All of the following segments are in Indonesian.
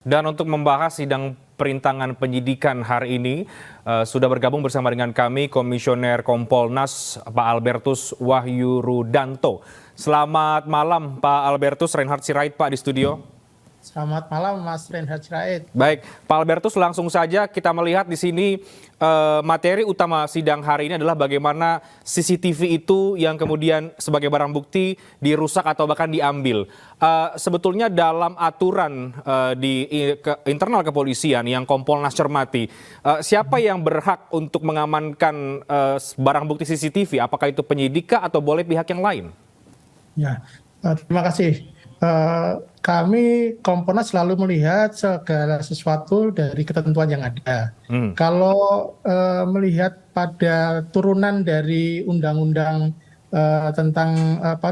Dan untuk membahas sidang perintangan penyidikan hari ini, sudah bergabung bersama dengan kami Komisioner Kompolnas Pak Albertus Wahyu Rudanto. Selamat malam Pak Albertus, Reinhard Sirait Pak di studio. Selamat malam Mas Reinhard Sirait. Baik, Pak Albertus, langsung saja kita melihat di sini materi utama sidang hari ini adalah bagaimana CCTV itu yang kemudian sebagai barang bukti dirusak atau bahkan diambil. Sebetulnya dalam aturan di internal kepolisian yang Kompolnas cermati, siapa yang berhak untuk mengamankan barang bukti CCTV? Apakah itu penyidik atau boleh pihak yang lain? Ya, terima kasih. Kami Kompolnas selalu melihat segala sesuatu dari ketentuan yang ada. Kalau melihat pada turunan dari Undang-Undang tentang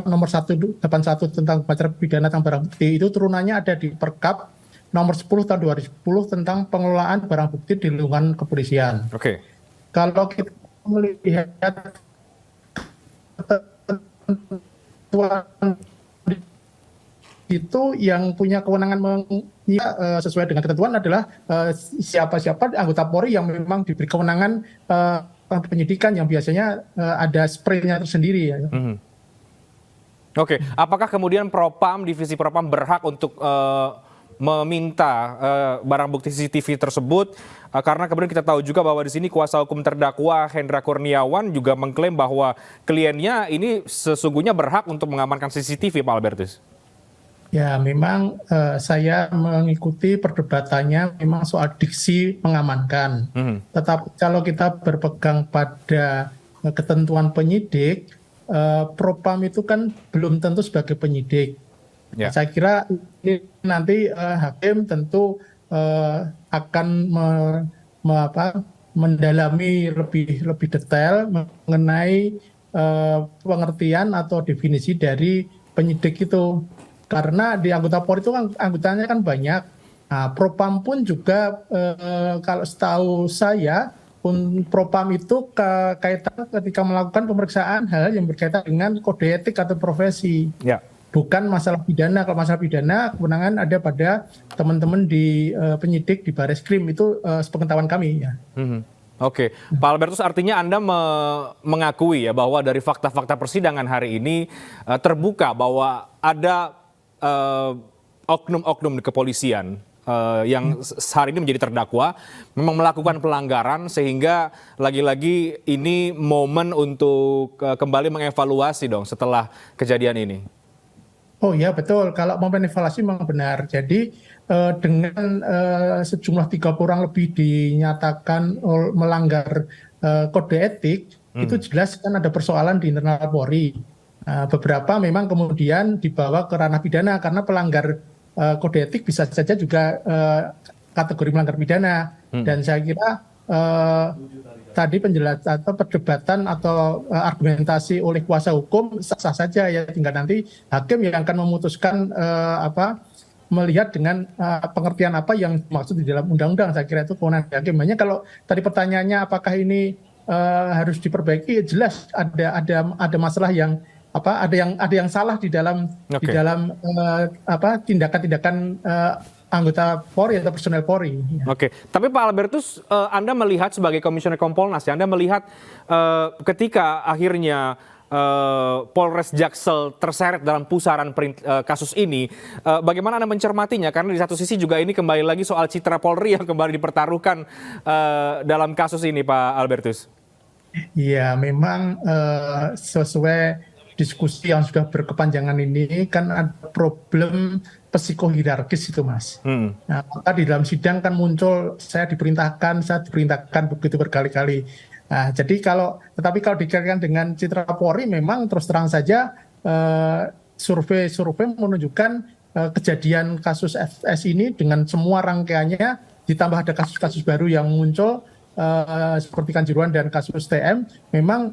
nomor 181 tentang acara pidana tentang barang bukti, itu turunannya ada di Perkap nomor 10 tahun 2010 tentang pengelolaan barang bukti di lingkungan kepolisian. Oke. Kalau kita melihat ketentuan itu yang punya kewenangan sesuai dengan ketentuan adalah siapa-siapa anggota Polri yang memang diberi kewenangan penyidikan yang biasanya ada spraynya tersendiri. Ya. Oke, apakah kemudian Propam, Divisi Propam berhak untuk meminta barang bukti CCTV tersebut? Karena kemudian kita tahu juga bahwa di sini kuasa hukum terdakwa Hendra Kurniawan juga mengklaim bahwa kliennya ini sesungguhnya berhak untuk mengamankan CCTV, Pak Albertus. Ya, memang saya mengikuti perdebatannya memang soal diksi mengamankan. Tetapi kalau kita berpegang pada ketentuan penyidik, Propam itu kan belum tentu sebagai penyidik. Ya. Saya kira ini nanti hakim tentu akan mendalami lebih detail mengenai pengertian atau definisi dari penyidik itu. Karena di anggota Polri itu kan anggotanya kan banyak. Nah, Propam pun juga kalau setahu saya, Propam itu kaitan ketika melakukan pemeriksaan hal yang berkaitan dengan kode etik atau profesi. Ya. Bukan masalah pidana. Kalau masalah pidana, kewenangan ada pada teman-teman di penyidik di Bareskrim itu sepengetahuan kami. Ya. Oke, Pak Albertus, artinya Anda mengakui ya bahwa dari fakta-fakta persidangan hari ini terbuka bahwa ada oknum-oknum di kepolisian yang hari ini menjadi terdakwa memang melakukan pelanggaran, sehingga lagi-lagi ini momen untuk kembali mengevaluasi dong setelah kejadian ini. Oh ya, betul, kalau momen evaluasi memang benar. Jadi dengan sejumlah 30 orang lebih dinyatakan melanggar kode etik, itu jelas kan ada persoalan di internal Polri. Beberapa memang kemudian dibawa ke ranah pidana karena pelanggar kode etik bisa saja juga kategori melanggar pidana. Dan saya kira tadi penjelasan atau perdebatan atau argumentasi oleh kuasa hukum sah-sah saja, ya, tinggal nanti hakim yang akan memutuskan melihat dengan pengertian apa yang dimaksud di dalam undang-undang. Saya kira itu kewenangan hakim. Hanya kalau tadi pertanyaannya apakah ini harus diperbaiki, jelas ada masalah yang ada yang salah di dalam tindakan-tindakan anggota Polri atau personel Polri. Ya. Oke, tapi Pak Albertus, Anda melihat sebagai Komisioner Kompolnas, ya, Anda melihat ketika akhirnya Polres Jaksel terseret dalam pusaran kasus ini, bagaimana Anda mencermatinya? Karena di satu sisi juga ini kembali lagi soal citra Polri yang kembali dipertaruhkan dalam kasus ini, Pak Albertus. Iya, memang sesuai diskusi yang sudah berkepanjangan ini kan ada problem psikohierarkis itu, Mas. Nah, maka di dalam sidang kan muncul saya diperintahkan begitu berkali-kali. Nah, tetapi kalau dikaitkan dengan citra Polri, memang terus terang saja survei menunjukkan kejadian kasus FS ini dengan semua rangkaiannya, ditambah ada kasus-kasus baru yang muncul seperti Kanjuruhan dan kasus TM, memang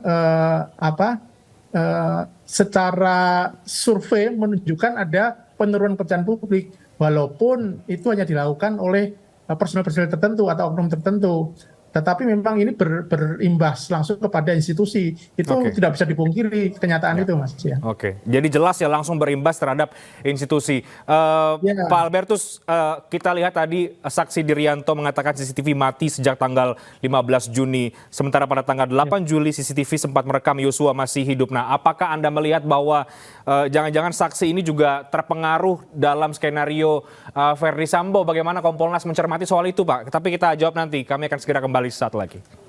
secara survei menunjukkan ada penurunan kepercayaan publik, walaupun itu hanya dilakukan oleh personel tertentu atau oknum tertentu. tetapi memang ini berimbas langsung kepada institusi. Itu Oke. tidak bisa dipungkiri kenyataan itu, Mas. Ya. Oke, jadi jelas ya langsung berimbas terhadap institusi. Ya. Pak Albertus, kita lihat tadi saksi Diryanto mengatakan CCTV mati sejak tanggal 15 Juni. Sementara pada tanggal 8 Juli CCTV sempat merekam Yosua masih hidup. Nah, apakah Anda melihat bahwa jangan-jangan saksi ini juga terpengaruh dalam skenario Verdi Sambo? Bagaimana Kompolnas mencermati soal itu, Pak? Tapi kita jawab nanti. Kami akan segera kembali sesaat lagi.